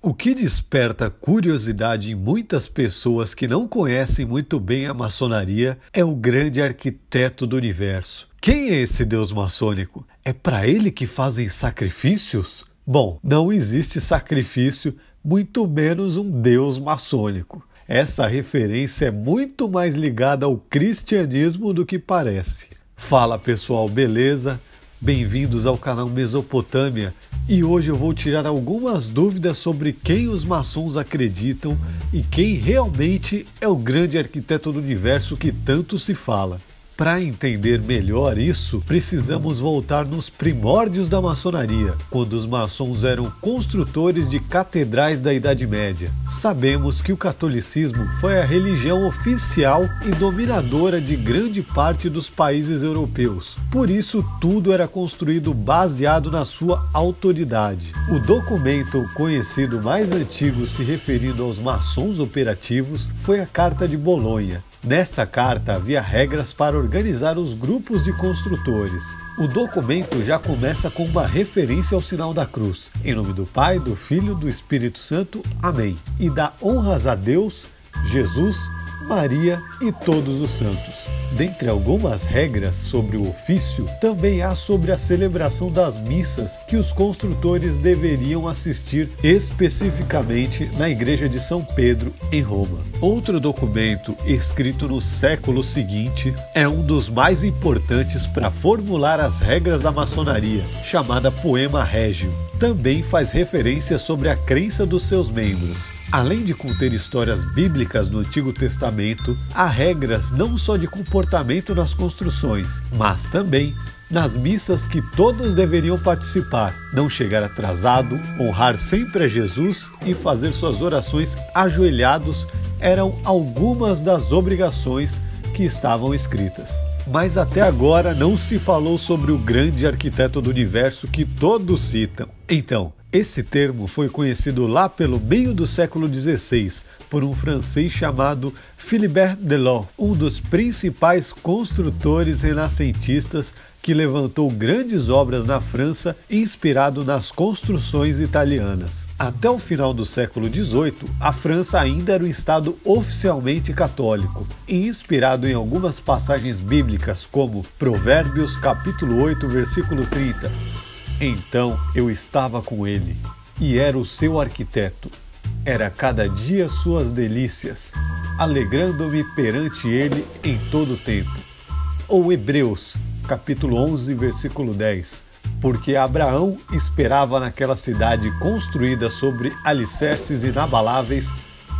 O que desperta curiosidade em muitas pessoas que não conhecem muito bem a maçonaria é o grande arquiteto do universo. Quem é esse deus maçônico? É para ele que fazem sacrifícios? Bom, não existe sacrifício, muito menos um deus maçônico. Essa referência é muito mais ligada ao cristianismo do que parece. Fala pessoal, beleza? Bem-vindos ao canal Mesopotâmia. E hoje eu vou tirar algumas dúvidas sobre quem os maçons acreditam e quem realmente é o grande arquiteto do universo que tanto se fala. Para entender melhor isso, precisamos voltar nos primórdios da maçonaria, quando os maçons eram construtores de catedrais da Idade Média. Sabemos que o catolicismo foi a religião oficial e dominadora de grande parte dos países europeus. Por isso, tudo era construído baseado na sua autoridade. O documento conhecido mais antigo se referindo aos maçons operativos foi a Carta de Bolonha. Nessa carta havia regras para organizar os grupos de construtores. O documento já começa com uma referência ao sinal da cruz. Em nome do Pai, do Filho e do Espírito Santo. Amém. E dá honras a Deus, Jesus, Maria e todos os santos. Dentre algumas regras sobre o ofício, também há sobre a celebração das missas que os construtores deveriam assistir especificamente na Igreja de São Pedro, em Roma. Outro documento, escrito no século seguinte, é um dos mais importantes para formular as regras da maçonaria, chamada Poema Régio. Também faz referência sobre a crença dos seus membros. Além de conter histórias bíblicas do Antigo Testamento, há regras não só de comportamento nas construções, mas também nas missas que todos deveriam participar, não chegar atrasado, honrar sempre a Jesus e fazer suas orações ajoelhados eram algumas das obrigações que estavam escritas. Mas até agora não se falou sobre o grande arquiteto do universo que todos citam. Então, esse termo foi conhecido lá pelo meio do século XVI por um francês chamado Philibert Delorme, um dos principais construtores renascentistas que levantou grandes obras na França inspirado nas construções italianas. Até o final do século XVIII, a França ainda era um estado oficialmente católico e inspirado em algumas passagens bíblicas como Provérbios capítulo 8, versículo 30. Então eu estava com ele, e era o seu arquiteto. Era cada dia suas delícias, alegrando-me perante ele em todo o tempo. Ou Hebreus, capítulo 11, versículo 10. Porque Abraão esperava naquela cidade construída sobre alicerces inabaláveis,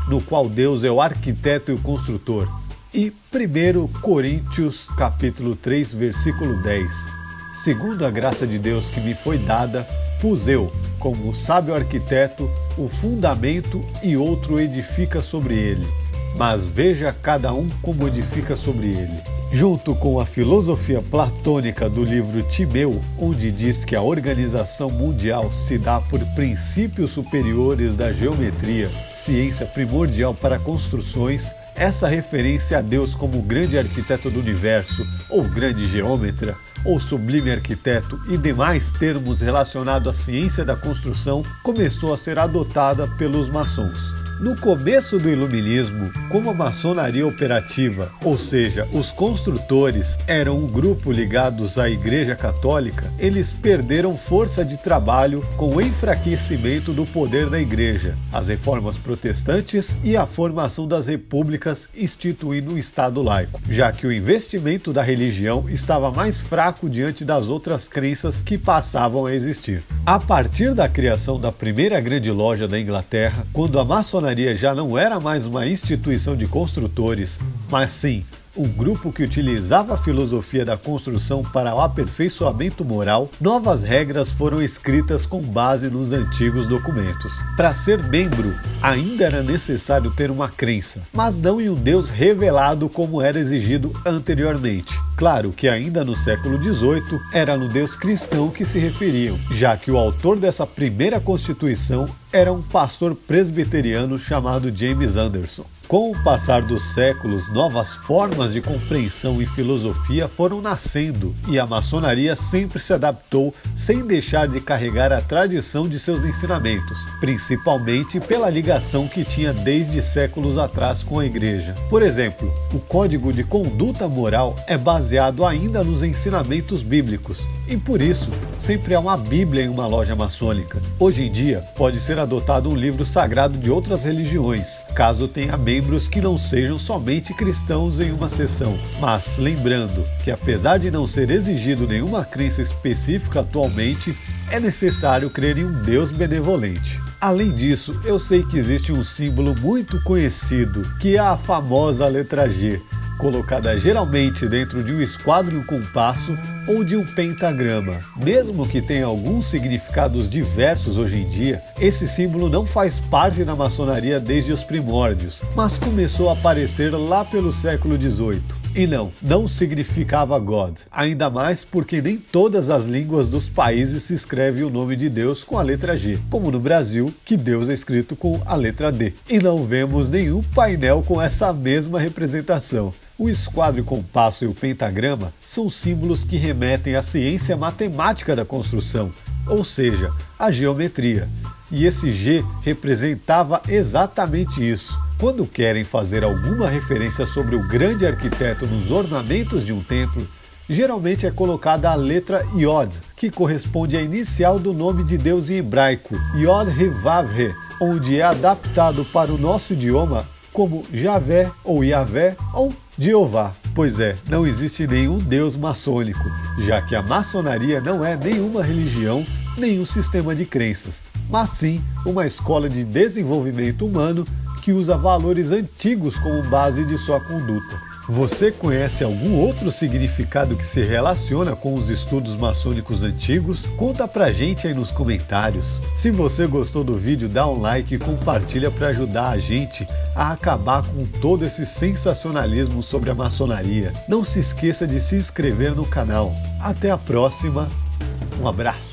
no qual Deus é o arquiteto e o construtor. E 1 Coríntios, capítulo 3, versículo 10. Segundo a graça de Deus que me foi dada, pus eu, como sábio arquiteto, o fundamento e outro edifica sobre ele. Mas veja cada um como edifica sobre ele. Junto com a filosofia platônica do livro Timeu, onde diz que a organização mundial se dá por princípios superiores da geometria, ciência primordial para construções, essa referência a Deus como grande arquiteto do universo, ou grande geômetra, ou sublime arquiteto e demais termos relacionados à ciência da construção começou a ser adotada pelos maçons. No começo do iluminismo, como a maçonaria operativa, ou seja, os construtores eram um grupo ligados à Igreja Católica, eles perderam força de trabalho com o enfraquecimento do poder da Igreja, as reformas protestantes e a formação das repúblicas instituindo um Estado laico, já que o investimento da religião estava mais fraco diante das outras crenças que passavam a existir. A partir da criação da primeira grande loja da Inglaterra, quando a maçonaria já não era mais uma instituição de construtores, mas sim um grupo que utilizava a filosofia da construção para o aperfeiçoamento moral, novas regras foram escritas com base nos antigos documentos. Para ser membro, ainda era necessário ter uma crença, mas não em um Deus revelado como era exigido anteriormente. Claro que ainda no século XVIII era no Deus cristão que se referiam, já que o autor dessa primeira constituição era um pastor presbiteriano chamado James Anderson. Com o passar dos séculos, novas formas de compreensão e filosofia foram nascendo, e a maçonaria sempre se adaptou sem deixar de carregar a tradição de seus ensinamentos, principalmente pela ligação que tinha desde séculos atrás com a igreja. Por exemplo, o código de conduta moral é baseado ainda nos ensinamentos bíblicos, e por isso sempre há uma Bíblia em uma loja maçônica. Hoje em dia, pode ser adotado um livro sagrado de outras religiões, caso tenha membros que não sejam somente cristãos em uma sessão. Mas lembrando que, apesar de não ser exigido nenhuma crença específica atualmente, é necessário crer em um Deus benevolente. Além disso, eu sei que existe um símbolo muito conhecido, que é a famosa letra G, colocada geralmente dentro de um esquadro e um compasso ou de um pentagrama. Mesmo que tenha alguns significados diversos hoje em dia, esse símbolo não faz parte da maçonaria desde os primórdios, mas começou a aparecer lá pelo século XVIII. E não significava God, ainda mais porque nem todas as línguas dos países se escreve o nome de Deus com a letra G, como no Brasil, que Deus é escrito com a letra D. E não vemos nenhum painel com essa mesma representação. O esquadro e compasso e o pentagrama são símbolos que remetem à ciência matemática da construção, ou seja, a geometria. E esse G representava exatamente isso. Quando querem fazer alguma referência sobre o grande arquiteto nos ornamentos de um templo, geralmente é colocada a letra Yod, que corresponde à inicial do nome de Deus em hebraico, Yod-He-Vav-He, onde é adaptado para o nosso idioma como Javé ou Yavé ou Jeová. Pois é, não existe nenhum Deus maçônico, já que a maçonaria não é nenhuma religião, nenhum sistema de crenças, mas sim uma escola de desenvolvimento humano que usa valores antigos como base de sua conduta. Você conhece algum outro significado que se relaciona com os estudos maçônicos antigos? Conta pra gente aí nos comentários. Se você gostou do vídeo, dá um like e compartilha para ajudar a gente a acabar com todo esse sensacionalismo sobre a maçonaria. Não se esqueça de se inscrever no canal. Até a próxima, um abraço!